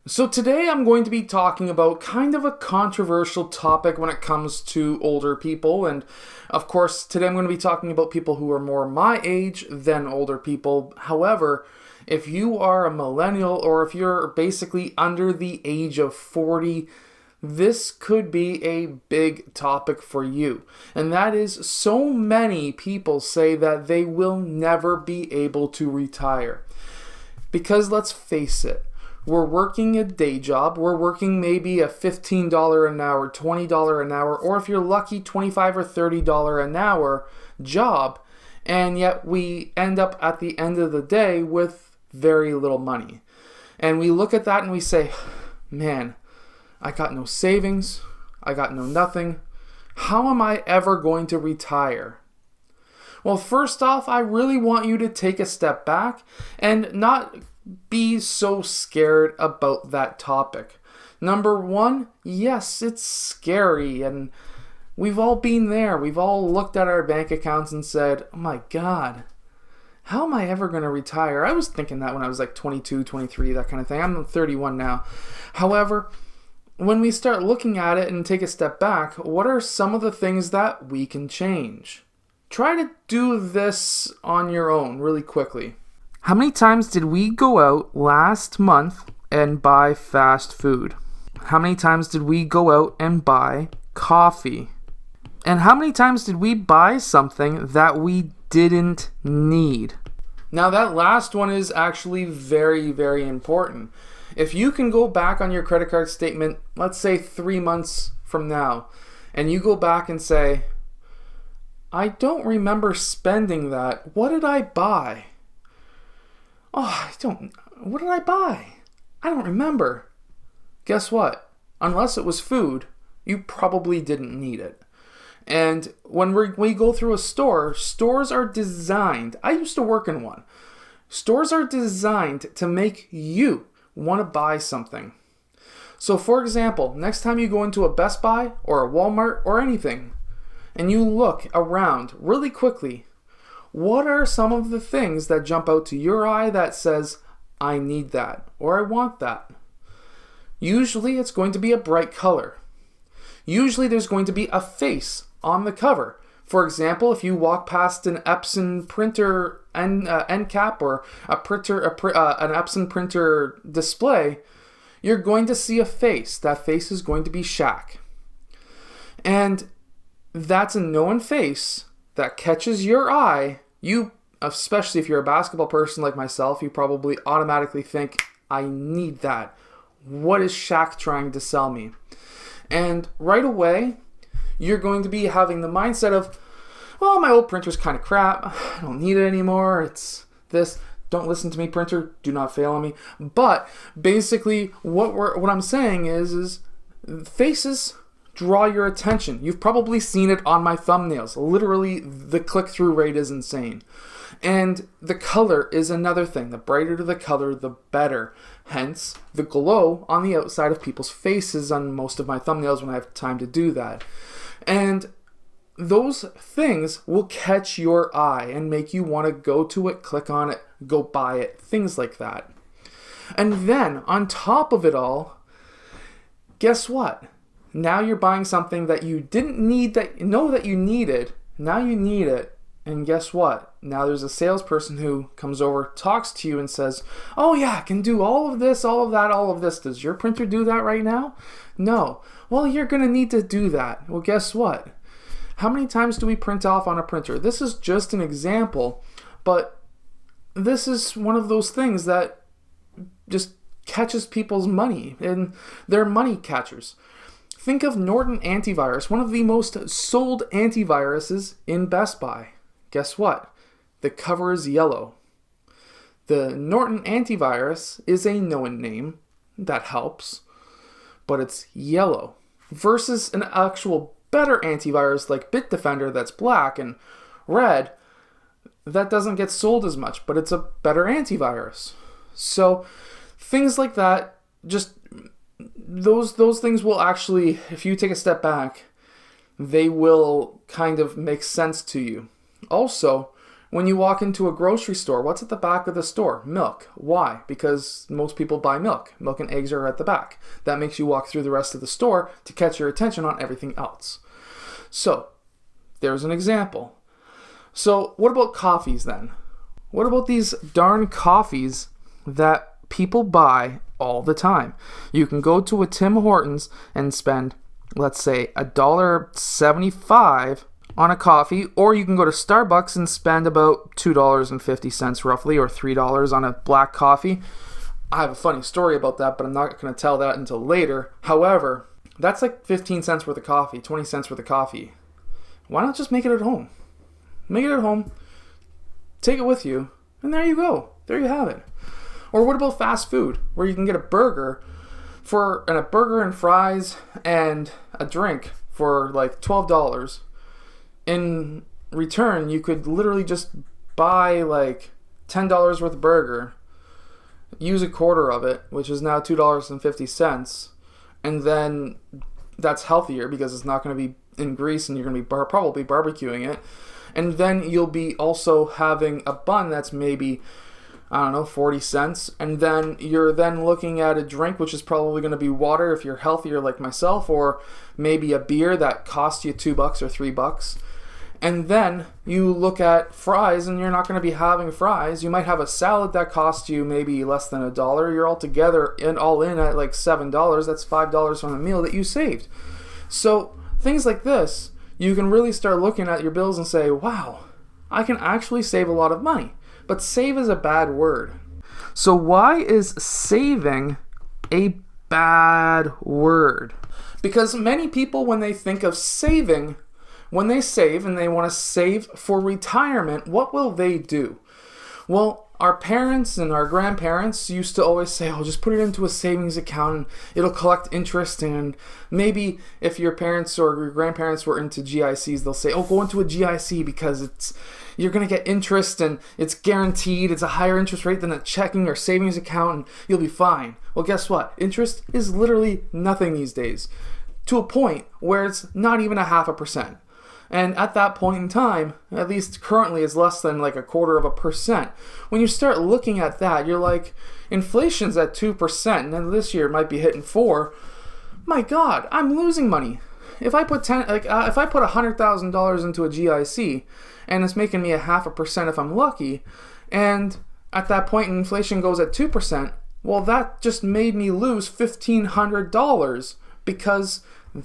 So today I'm going to be talking about kind of a controversial topic when it comes to older people. And of course, today I'm going to be talking about people who are more my age than older people. However, if you are a millennial or if you're basically under the age of 40, this could be a big topic for you. And that is, so many people say that they will never be able to retire. Because let's face it, we're working a day job. We're working maybe a $15 an hour, $20 an hour, or if you're lucky, $25 or $30 an hour job. And yet we end up at the end of the day with very little money. And we look at that and we say, man, I got no savings. I got no nothing. How am I ever going to retire? Well, first off, I really want you to take a step back and not be so scared about that topic. Number one, yes, it's scary, and we've all been there. We've all looked at our bank accounts and said, oh my God, how am I ever going to retire? I was thinking that when I was like 22, 23, that kind of thing. I'm 31 now. However, when we start looking at it and take a step back, what are some of the things that we can change? Try to do this on your own really quickly. How many times did we go out last month and buy fast food? How many times did we go out and buy coffee? And how many times did we buy something that we didn't need? Now that last one is actually very, very important. If you can go back on your credit card statement, let's say 3 months from now, and you go back and say, I don't remember spending that. What did I buy? What did I buy? I don't remember. Guess what? Unless it was food, you probably didn't need it. And when we go through a store, stores are designed, I used to work in one. Stores are designed to make you want to buy something. So for example, next time you go into a Best Buy or a Walmart or anything, and you look around really quickly, what are some of the things that jump out to your eye that says, I need that, or I want that? Usually it's going to be a bright color. Usually there's going to be a face on the cover. For example, if you walk past an Epson printer end cap or an Epson printer display, you're going to see a face. That face is going to be Shaq. And that's a known face that catches your eye. You, especially if you're a basketball person like myself, you probably automatically think, I need that. What is Shaq trying to sell me? And right away, you're going to be having the mindset of, well, my old printer's kind of crap. I don't need it anymore. It's this. Don't listen to me, printer. Do not fail on me. But basically, what I'm saying is faces draw your attention. You've probably seen it on my thumbnails. Literally, the click-through rate is insane. And the color is another thing. The brighter the color, the better. Hence, the glow on the outside of people's faces on most of my thumbnails when I have time to do that. And those things will catch your eye and make you want to go to it, click on it, go buy it, things like that. And then, on top of it all, guess what? Now you're buying something that you didn't need, that you needed. Now you need it. And guess what? Now there's a salesperson who comes over, talks to you and says, oh yeah, I can do all of this, all of that, all of this. Does your printer do that right now? No. Well, you're going to need to do that. Well, guess what? How many times do we print off on a printer? This is just an example, but this is one of those things that just catches people's money, and they're money catchers. Think of Norton Antivirus, one of the most sold antiviruses in Best Buy. Guess what? The cover is yellow. The Norton Antivirus is a known name. That helps. But it's yellow. Versus an actual better antivirus like Bitdefender that's black and red. That doesn't get sold as much, but it's a better antivirus. So things like that, just those things will actually, if you take a step back, they will kind of make sense to you. Also, When you walk into a grocery store, what's at the back of the store? Milk. Why? Because most people buy milk. Milk and eggs are at the back. That makes you walk through the rest of the store to catch your attention on everything else. So, there's an example. So, what about coffees then? What about these darn coffees that people buy all the time? You can go to a Tim Hortons and spend, let's say, $1.75 on a coffee, or you can go to Starbucks and spend about $2.50 roughly, or $3 on a black coffee. I have a funny story about that, but I'm not going to tell that until later. However, that's like 15 cents worth of coffee, 20 cents worth of coffee. Why not just make it at home? Make it at home, take it with you, and there you go. There you have it. Or what about fast food, where you can get a burger and fries and a drink for like $12. In return, you could literally just buy like $10 worth of burger, use a quarter of it, which is now $2.50, and then that's healthier because it's not going to be in grease and you're going to be probably barbecuing it. And then you'll be also having a bun that's maybe, 40 cents. And then you're then looking at a drink, which is probably going to be water if you're healthier like myself, or maybe a beer that costs you $2 or $3. And then you look at fries, and you're not going to be having fries. You might have a salad that costs you maybe less than $1. You're all together and all in at like $7. That's $5 from a meal that you saved. So things like this, you can really start looking at your bills and say, wow, I can actually save a lot of money. But save is a bad word. So why is saving a bad word? Because many people, when they think of saving, when they save and they want to save for retirement, what will they do? Well, our parents and our grandparents used to always say, just put it into a savings account and it'll collect interest. And maybe if your parents or your grandparents were into GICs, they'll say, go into a GIC because you're going to get interest and it's guaranteed. It's a higher interest rate than a checking or savings account and you'll be fine. Well, guess what? Interest is literally nothing these days, to a point where it's not even 0.5%. And at that point in time, at least currently, it's less than like 0.25%. When you start looking at that, you're like, inflation's at 2%, and then this year it might be hitting 4%. My God, I'm losing money. If I put $100,000 into a GIC, and it's making me 0.5% if I'm lucky, and at that point inflation goes at 2%, well, that just made me lose $1,500 because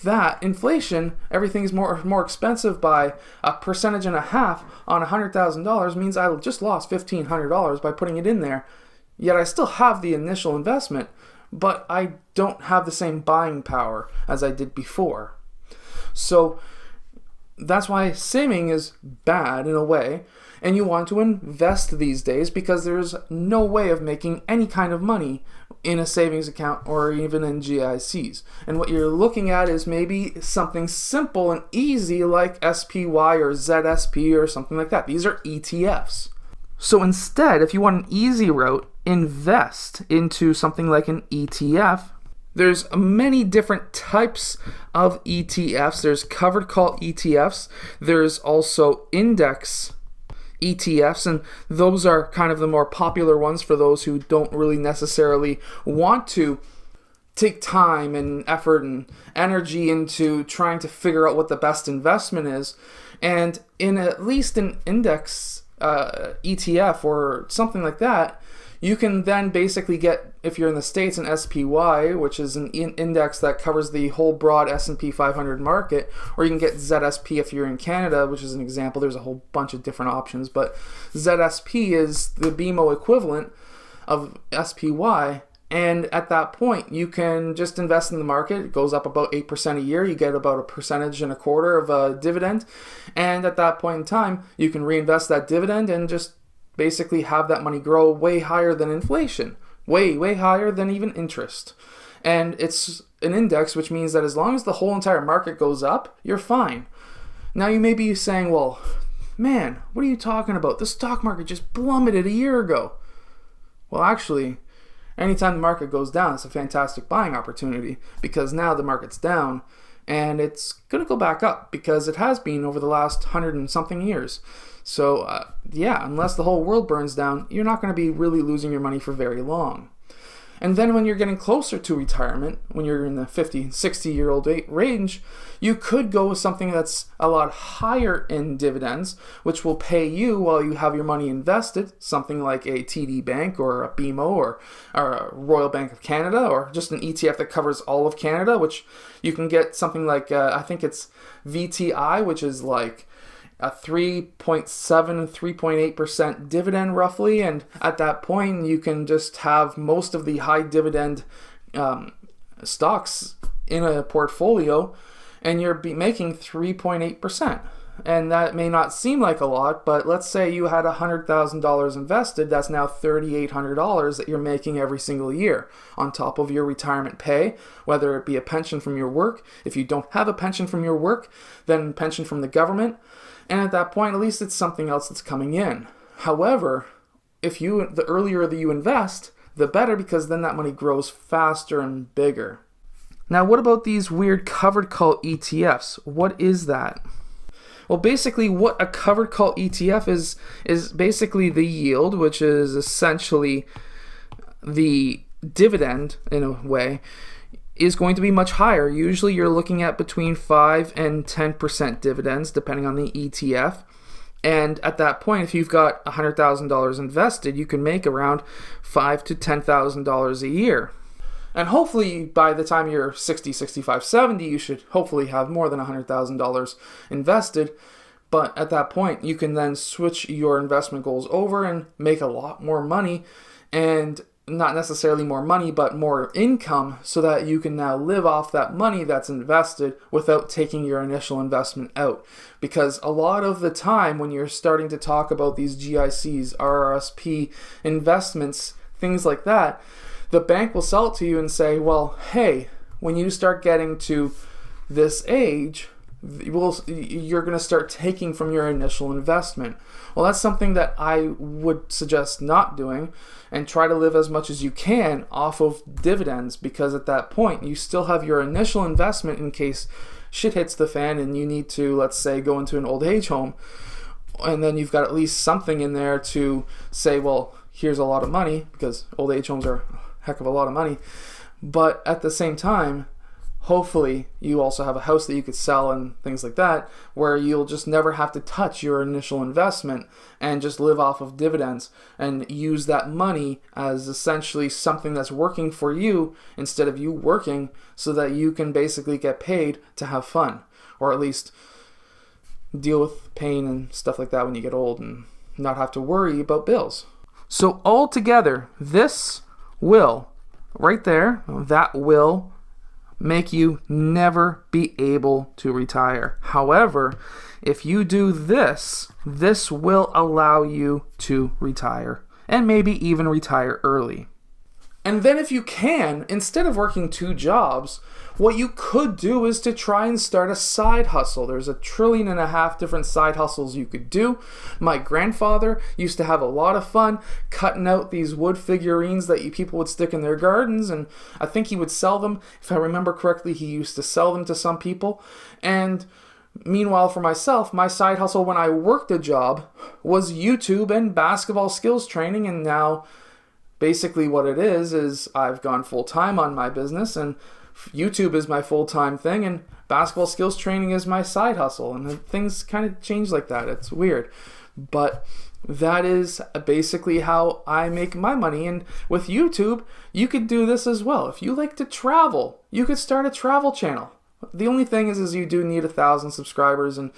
that inflation, everything is more expensive by 1.5% on $100,000 means I just lost $1,500 by putting it in there. Yet I still have the initial investment, but I don't have the same buying power as I did before. So that's why saving is bad in a way, and you want to invest these days because there's no way of making any kind of money in a savings account or even in GICs. And what you're looking at is maybe something simple and easy like SPY or ZSP or something like that. These are ETFs. So instead, if you want an easy route, invest into something like an ETF. There's many different types of ETFs. There's covered call ETFs. There's also index ETFs, and those are kind of the more popular ones for those who don't really necessarily want to take time and effort and energy into trying to figure out what the best investment is. And in at least an index ETF or something like that, you can then basically get, if you're in the States, an SPY, which is an index that covers the whole broad S&P 500 market, or you can get ZSP if you're in Canada, which is an example. There's a whole bunch of different options, but ZSP is the BMO equivalent of SPY, and at that point, you can just invest in the market. It goes up about 8% a year. You get about 1.25% of a dividend, and at that point in time, you can reinvest that dividend and just basically have that money grow way higher than inflation, way higher than even interest. And it's an index, which means that as long as the whole entire market goes up, you're fine. Now you may be saying, well, man, what are you talking about? The stock market just plummeted a year ago. Well, actually, anytime the market goes down, it's a fantastic buying opportunity because now the market's down and it's going to go back up because it has been over the last 100 and something years. So unless the whole world burns down, you're not going to be really losing your money for very long. And then when you're getting closer to retirement, when you're in the 50, 60-year-old range, you could go with something that's a lot higher in dividends, which will pay you while you have your money invested, something like a TD Bank or a BMO or a Royal Bank of Canada, or just an ETF that covers all of Canada, which you can get something like, I think it's VTI, which is like a 3.7, 3.8% dividend roughly, and at that point you can just have most of the high dividend stocks in a portfolio, and you're making 3.8%. And that may not seem like a lot, but let's say you had $100,000 invested, that's now $3,800 that you're making every single year on top of your retirement pay, whether it be a pension from your work. If you don't have a pension from your work, then pension from the government. And at that point, at least it's something else that's coming in. However, the earlier that you invest, the better, because then that money grows faster and bigger. Now, what about these weird covered call ETFs? What is that? Well, basically what a covered call ETF is basically the yield, which is essentially the dividend in a way, is going to be much higher. Usually you're looking at between 5 and 10% dividends depending on the ETF. And at that point, if you've got $100,000 invested, you can make around $5,000 to $10,000 a year. And hopefully by the time you're 60, 65, 70, you should hopefully have more than $100,000 invested. But at that point, you can then switch your investment goals over and make a lot more money, and not necessarily more money, but more income, so that you can now live off that money that's invested without taking your initial investment out. Because a lot of the time when you're starting to talk about these GICs, RRSP investments, things like that, the bank will sell it to you and say, well, hey, when you start getting to this age, you're going to start taking from your initial investment. Well, that's something that I would suggest not doing, and try to live as much as you can off of dividends, because at that point you still have your initial investment in case shit hits the fan and you need to, let's say, go into an old age home, and then you've got at least something in there to say, well, here's a lot of money, because old age homes are a heck of a lot of money. But at the same time, hopefully you also have a house that you could sell and things like that, where you'll just never have to touch your initial investment and just live off of dividends and use that money as essentially something that's working for you instead of you working, so that you can basically get paid to have fun, or at least deal with pain and stuff like that when you get old and not have to worry about bills. So altogether, this will, right there, that will make you never be able to retire. However, if you do this, this will allow you to retire, and maybe even retire early. And then if you can, instead of working 2 jobs, what you could do is to try and start a side hustle. There's 1.5 trillion different side hustles you could do. My grandfather used to have a lot of fun cutting out these wood figurines that people would stick in their gardens, and I think he would sell them. If I remember correctly, he used to sell them to some people. And meanwhile, for myself, my side hustle when I worked a job was YouTube and basketball skills training, and now basically what it is I've gone full-time on my business, and YouTube is my full-time thing, and basketball skills training is my side hustle, and things kind of change like that. It's weird, but that is basically how I make my money. And with YouTube, you could do this as well. If you like to travel, you could start a travel channel. The only thing is you do need 1,000 subscribers and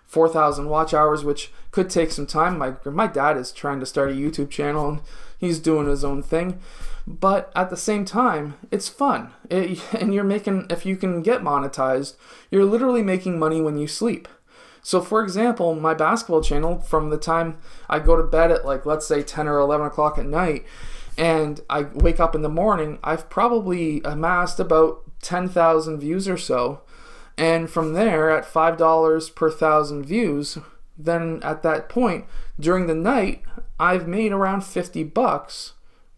4,000 watch hours, which could take some time. My dad is trying to start a YouTube channel, and he's doing his own thing. But at the same time, it's fun. And you're making, if you can get monetized, you're literally making money when you sleep. So for example, my basketball channel, from the time I go to bed at, like, let's say 10 or 11 o'clock at night, and I wake up in the morning, I've probably amassed about 10,000 views or so. And from there, at $5 per 1,000 views, then at that point, during the night, I've made around $50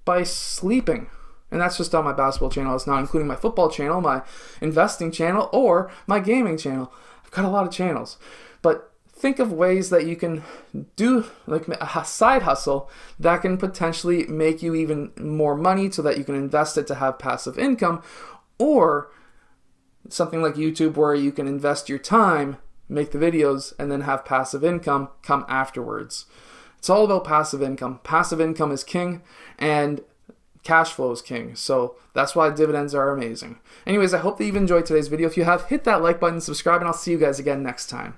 by sleeping. And that's just on my basketball channel. It's not including my football channel, my investing channel, or my gaming channel. I've got a lot of channels. But think of ways that you can do like a side hustle that can potentially make you even more money so that you can invest it to have passive income, or something like YouTube where you can invest your time, make the videos, and then have passive income come afterwards. It's all about passive income. Passive income is king, and cash flow is king. So that's why dividends are amazing. Anyways, I hope that you've enjoyed today's video. If you have, hit that like button, subscribe, and I'll see you guys again next time.